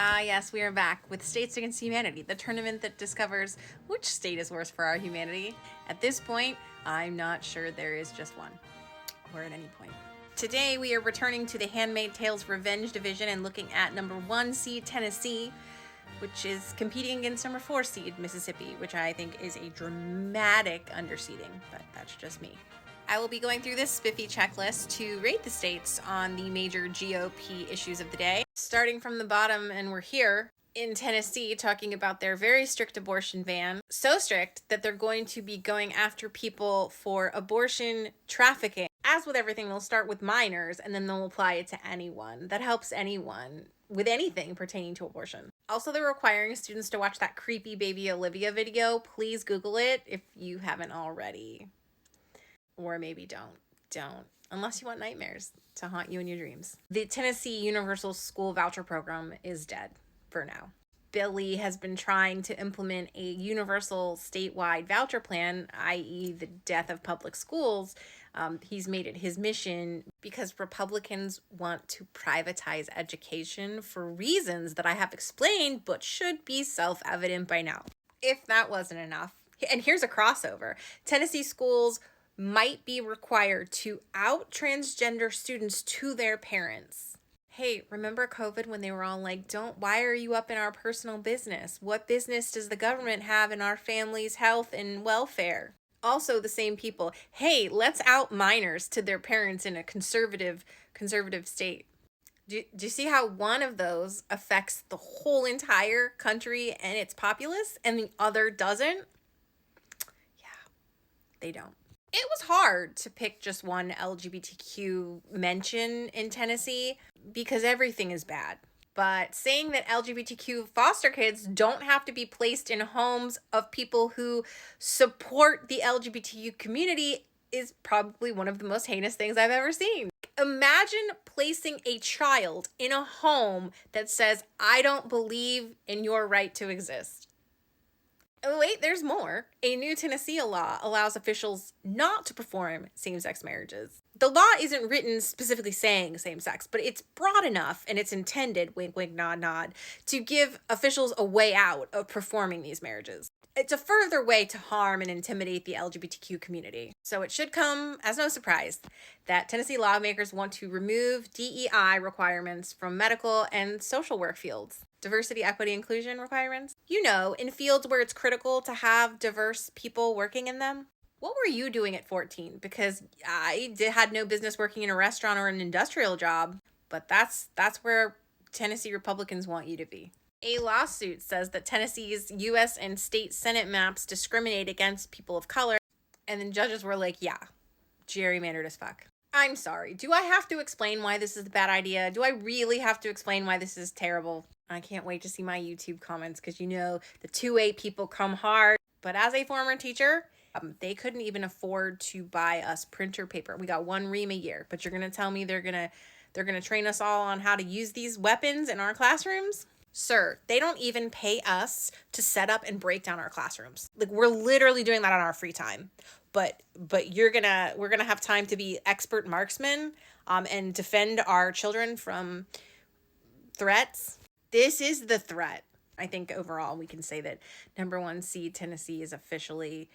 Ah, yes, we are back with States Against Humanity, the tournament that discovers which state is worse for our humanity. At this point, I'm not sure there is just one, or at any point. Today, we are returning to the Handmaid's Tale's Revenge Division and looking at number 1 seed Tennessee, which is competing against number 4 seed Mississippi, which I think is a dramatic underseeding, but that's just me. I will be going through this spiffy checklist to rate the states on the major GOP issues of the day. Starting from the bottom, and we're here in Tennessee talking about their very strict abortion ban. So strict that they're going to be going after people for abortion trafficking. As with everything, they'll start with minors and then they'll apply it to anyone. That helps anyone with anything pertaining to abortion. Also, they're requiring students to watch that creepy baby Olivia video. Please Google it if you haven't already. Or maybe don't. Unless you want nightmares to haunt you in your dreams. The Tennessee Universal School Voucher Program is dead for now. Billy has been trying to implement a universal statewide voucher plan, i.e. the death of public schools. He's made it his mission because Republicans want to privatize education for reasons that I have explained but should be self-evident by now. If that wasn't enough, and here's a crossover. Tennessee schools might be required to out transgender students to their parents. Hey, remember COVID when they were all like, why are you up in our personal business? What business does the government have in our family's health and welfare? Also the same people, hey, let's out minors to their parents in a conservative state. Do you see how one of those affects the whole entire country and its populace and the other doesn't? Yeah, they don't. It was hard to pick just one LGBTQ mention in Tennessee because everything is bad. But saying that LGBTQ foster kids don't have to be placed in homes of people who support the LGBTQ community is probably one of the most heinous things I've ever seen. Imagine placing a child in a home that says, I don't believe in your right to exist. Oh, wait, there's more. A new Tennessee law allows officials not to perform same-sex marriages. The law isn't written specifically saying same-sex, but it's broad enough and it's intended, wink, wink, nod, nod, to give officials a way out of performing these marriages. It's a further way to harm and intimidate the LGBTQ community. So it should come as no surprise that Tennessee lawmakers want to remove DEI requirements from medical and social work fields. Diversity, equity, inclusion requirements. In fields where it's critical to have diverse people working in them. What were you doing at 14? Because I had no business working in a restaurant or an industrial job, but that's where Tennessee Republicans want you to be. A lawsuit says that Tennessee's U.S. and state Senate maps discriminate against people of color, and then judges were like, yeah, gerrymandered as fuck. I'm sorry. Do I have to explain why this is a bad idea? Do I really have to explain why this is terrible? I can't wait to see my YouTube comments because the 2A people come hard. But as a former teacher, they couldn't even afford to buy us printer paper. We got one ream a year, but you're going to tell me they're going to train us all on how to use these weapons in our classrooms? Sir, they don't even pay us to set up and break down our classrooms. Like, we're literally doing that on our free time. But we're gonna have time to be expert marksmen and defend our children from threats. This is the threat. I think overall we can say that number 1 seed Tennessee is officially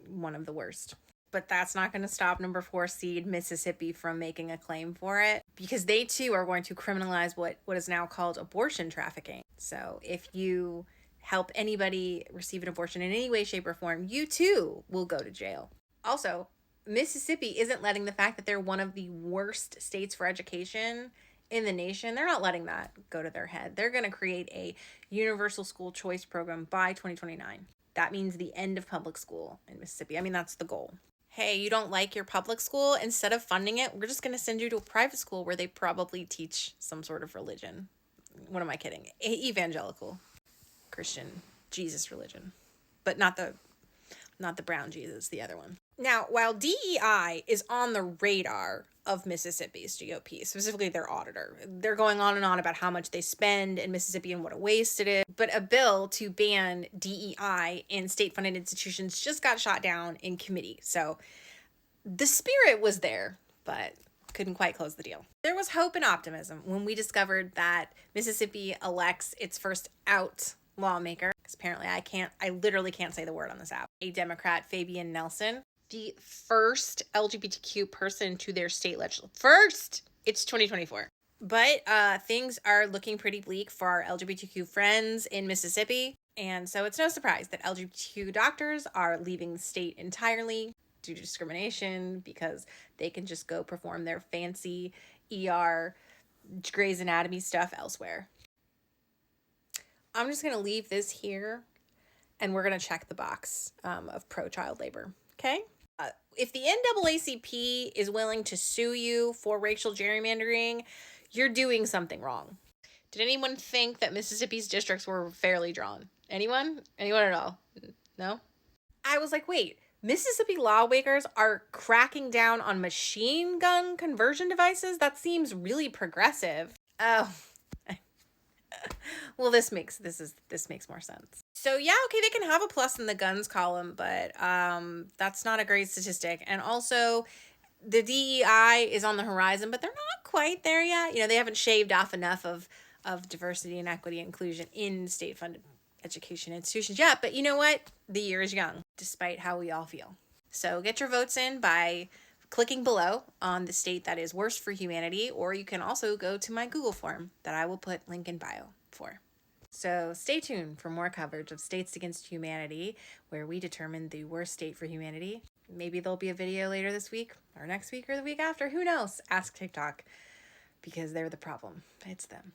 one of the worst. But that's not going to stop number 4 seed Mississippi from making a claim for it, because they too are going to criminalize what is now called abortion trafficking. So if you help anybody receive an abortion in any way, shape, or form, you too will go to jail. Also, Mississippi isn't letting the fact that they're one of the worst states for education in the nation, they're not letting that go to their head. They're going to create a universal school choice program by 2029. That means the end of public school in Mississippi. I mean, that's the goal. Hey, you don't like your public school? Instead of funding it, we're just going to send you to a private school where they probably teach some sort of religion. What am I kidding? Evangelical, Christian, Jesus religion. But not the brown Jesus, the other one. Now, while DEI is on the radar of Mississippi's GOP, specifically their auditor, they're going on and on about how much they spend in Mississippi and what a waste it is. But a bill to ban DEI in state-funded institutions just got shot down in committee. So the spirit was there, but couldn't quite close the deal. There was hope and optimism when we discovered that Mississippi elects its first out lawmaker. Because apparently I literally can't say the word on this app. A Democrat, Fabian Nelson, the first LGBTQ person to their state legislature. First! It's 2024. But things are looking pretty bleak for our LGBTQ friends in Mississippi. And so it's no surprise that LGBTQ doctors are leaving the state entirely due to discrimination because they can just go perform their fancy ER Grey's Anatomy stuff elsewhere. I'm just going to leave this here and we're going to check the box of pro-child labor. Okay? If the NAACP is willing to sue you for racial gerrymandering, you're doing something wrong. Did anyone think that Mississippi's districts were fairly drawn? Anyone? Anyone at all? No? I was like, wait, Mississippi lawmakers are cracking down on machine gun conversion devices? That seems really progressive. Oh. Well, this makes more sense. So yeah, okay, they can have a plus in the guns column, but that's not a great statistic. And also, the DEI is on the horizon, but they're not quite there yet. You know, they haven't shaved off enough of diversity and equity and inclusion in state-funded education institutions yet. But you know what? The year is young, despite how we all feel. So get your votes in by clicking below on the state that is worst for humanity, or you can also go to my Google form that I will put link in bio for. So stay tuned for more coverage of States Against Humanity, where we determine the worst state for humanity. Maybe there'll be a video later this week, or next week, or the week after. Who knows? Ask TikTok, because they're the problem. It's them.